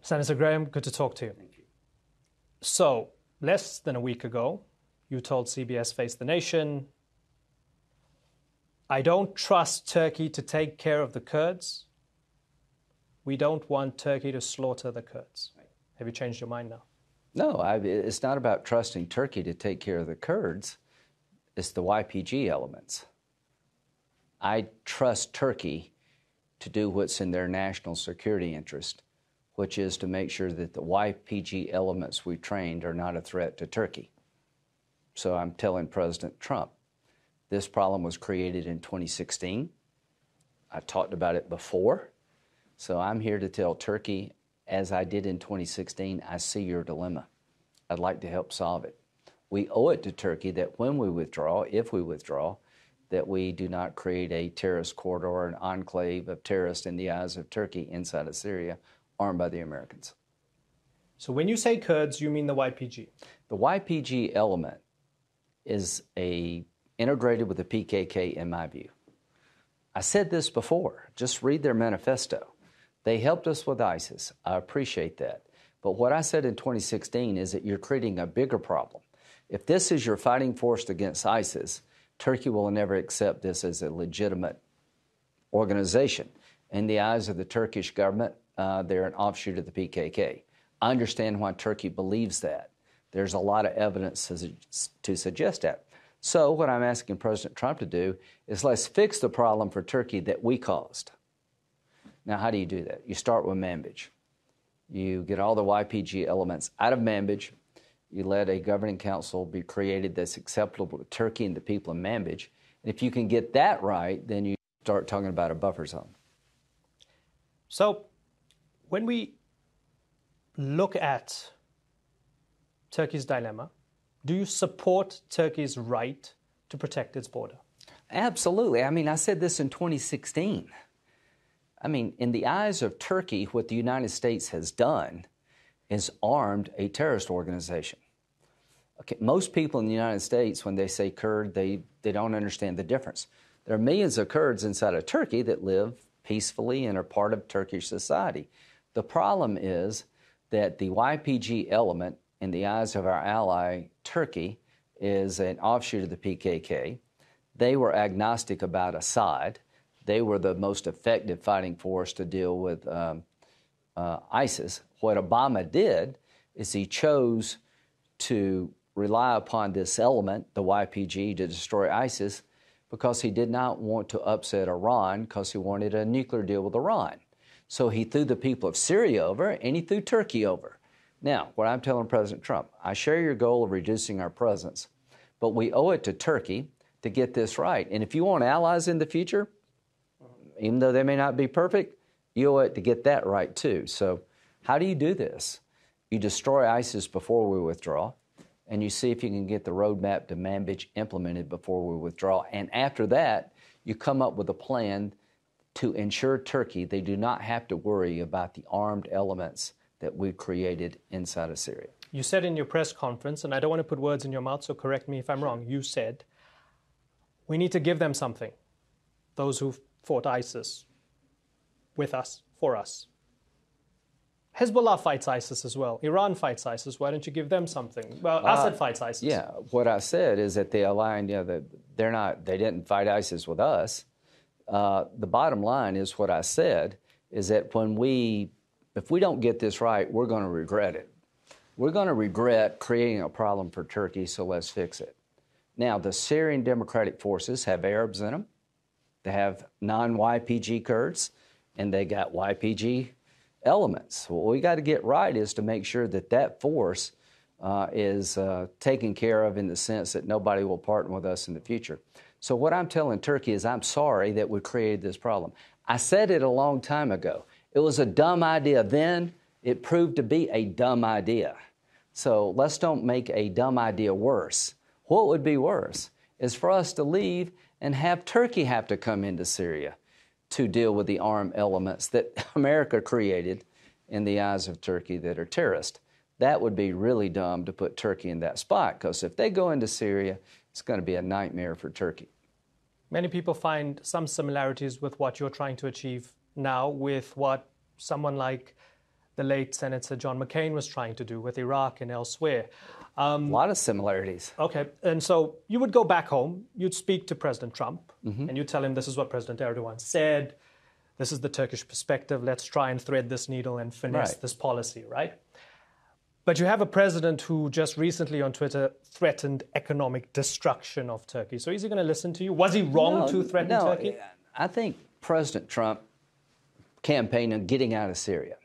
Senator Graham, good to talk to you. Thank you. So, less than a week ago, you told CBS Face the Nation, I don't trust Turkey to take care of the Kurds. We don't want Turkey to slaughter the Kurds. Right. Have you changed your mind now? No, it's not about trusting Turkey to take care of the Kurds. It's the YPG elements. I trust Turkey to do what's in their national security interest, which is to make sure that the YPG elements we trained are not a threat to Turkey. So I'm telling President Trump, this problem was created in 2016. I talked about it before. So I'm here to tell Turkey, as I did in 2016, I see your dilemma. I'd like to help solve it. We owe it to Turkey that when we withdraw, if we withdraw, that we do not create a terrorist corridor, an enclave of terrorists in the eyes of Turkey inside of Syria, armed by the Americans. So when you say Kurds, you mean the YPG? The YPG element is integrated with the PKK in my view. I said this before, just read their manifesto. They helped us with ISIS. I appreciate that. But what I said in 2016 is that you're creating a bigger problem. If this is your fighting force against ISIS, Turkey will never accept this as a legitimate organization. In the eyes of the Turkish government, they're an offshoot of the PKK. I understand why Turkey believes that. There's a lot of evidence to suggest that. So what I'm asking President Trump to do is let's fix the problem for Turkey that we caused. Now, how do you do that? You start with Manbij. You get all the YPG elements out of Manbij. You let a governing council be created that's acceptable to Turkey and the people in Manbij. And if you can get that right, then you start talking about a buffer zone. So when we look at Turkey's dilemma, do you support Turkey's right to protect its border? Absolutely. I mean, I said this in 2016. I mean, in the eyes of Turkey, what the United States has done is armed a terrorist organization. Okay, most people in the United States, when they say Kurd, they don't understand the difference. There are millions of Kurds inside of Turkey that live peacefully and are part of Turkish society. The problem is that the YPG element, in the eyes of our ally Turkey, is an offshoot of the PKK. They were agnostic about Assad. They were the most effective fighting force to deal with ISIS. What Obama did is he chose to rely upon this element, the YPG, to destroy ISIS because he did not want to upset Iran because he wanted a nuclear deal with Iran. So he threw the people of Syria over and he threw Turkey over. Now, what I'm telling President Trump, I share your goal of reducing our presence, but we owe it to Turkey to get this right. And if you want allies in the future, even though they may not be perfect, you owe it to get that right too. So how do you do this? You destroy ISIS before we withdraw, and you see if you can get the roadmap to Manbij implemented before we withdraw. And after that, you come up with a plan to ensure Turkey they do not have to worry about the armed elements that we've created inside of Syria. You said in your press conference, and I don't want to put words in your mouth, so correct me if I'm wrong, you said, we need to give them something, those who fought ISIS with us, for us. Hezbollah fights ISIS as well. Iran fights ISIS. Why don't you give them something? Well, Assad fights ISIS. Yeah, what I said is that they aligned, they didn't fight ISIS with us. The bottom line is what I said is that if we don't get this right, we're going to regret it. We're going to regret creating a problem for Turkey, so let's fix it. Now, the Syrian Democratic Forces have Arabs in them. They have non-YPG Kurds, and they got YPG elements. What we got to get right is to make sure that that force is taken care of in the sense that nobody will partner with us in the future. So what I'm telling Turkey is I'm sorry that we created this problem. I said it a long time ago. It was a dumb idea then. It proved to be a dumb idea. So let's don't make a dumb idea worse. What would be worse is for us to leave and have Turkey have to come into Syria to deal with the armed elements that America created in the eyes of Turkey that are terrorists. That would be really dumb to put Turkey in that spot, because if they go into Syria, it's going to be a nightmare for Turkey. Many people find some similarities with what you're trying to achieve now with what someone like the late Senator John McCain was trying to do with Iraq and elsewhere. A lot of similarities. Okay, and so you would go back home, you'd speak to President Trump, and you'd tell him this is what President Erdogan said, this is the Turkish perspective, let's try and thread this needle and finesse this policy, right? But you have a president who just recently on Twitter threatened economic destruction of Turkey. So is he going to listen to you? Was he wrong to threaten Turkey? I think President Trump campaigned on getting out of Syria.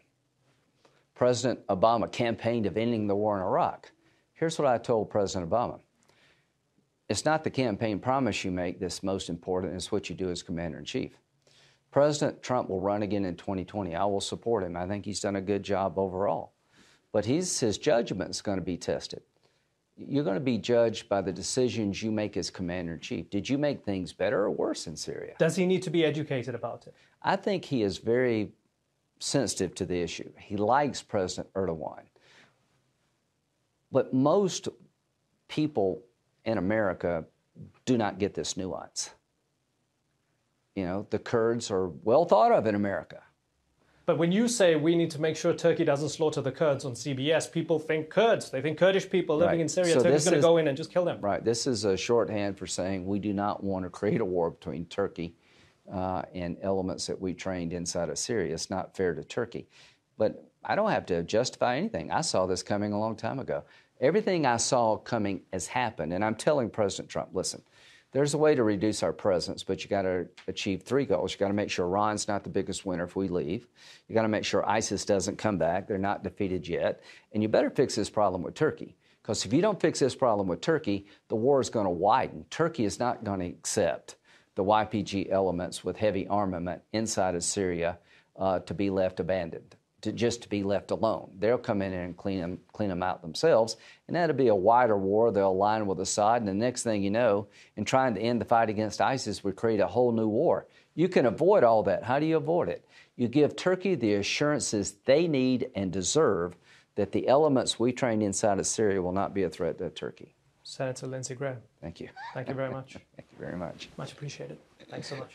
President Obama campaigned of ending the war in Iraq. Here's what I told President Obama. It's not the campaign promise you make that's most important, it's what you do as commander-in-chief. President Trump will run again in 2020. I will support him. I think he's done a good job overall. But his judgment's going to be tested. You're going to be judged by the decisions you make as commander-in-chief. Did you make things better or worse in Syria? Does he need to be educated about it? I think he is very sensitive to the issue. He likes President Erdogan. But most people in America do not get this nuance. You know, the Kurds are well thought of in America. But when you say we need to make sure Turkey doesn't slaughter the Kurds on CBS, people think Kurds. They think Kurdish people living in Syria. So Turkey's going to go in and just kill them. Right. This is a shorthand for saying we do not want to create a war between Turkey and elements that we trained inside of Syria. It's not fair to Turkey. But I don't have to justify anything. I saw this coming a long time ago. Everything I saw coming has happened. And I'm telling President Trump, listen, there's a way to reduce our presence, but you got to achieve three goals. You got to make sure Iran's not the biggest winner if we leave. You got to make sure ISIS doesn't come back. They're not defeated yet. And you better fix this problem with Turkey. Because if you don't fix this problem with Turkey, the war is going to widen. Turkey is not going to accept the YPG elements with heavy armament inside of Syria to be left abandoned, to be left alone. They'll come in and clean them out themselves, and that'll be a wider war. They'll align with Assad, and the next thing you know, in trying to end the fight against ISIS, we create a whole new war. You can avoid all that. How do you avoid it? You give Turkey the assurances they need and deserve that the elements we trained inside of Syria will not be a threat to Turkey. Senator Lindsey Graham. Thank you. Thank you very much. Thank you very much. Much appreciated. Thanks so much.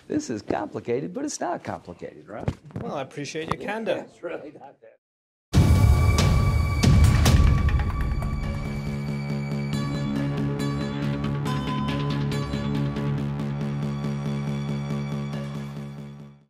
This is complicated, but it's not complicated, right? Well, I appreciate your candor. It's really not that.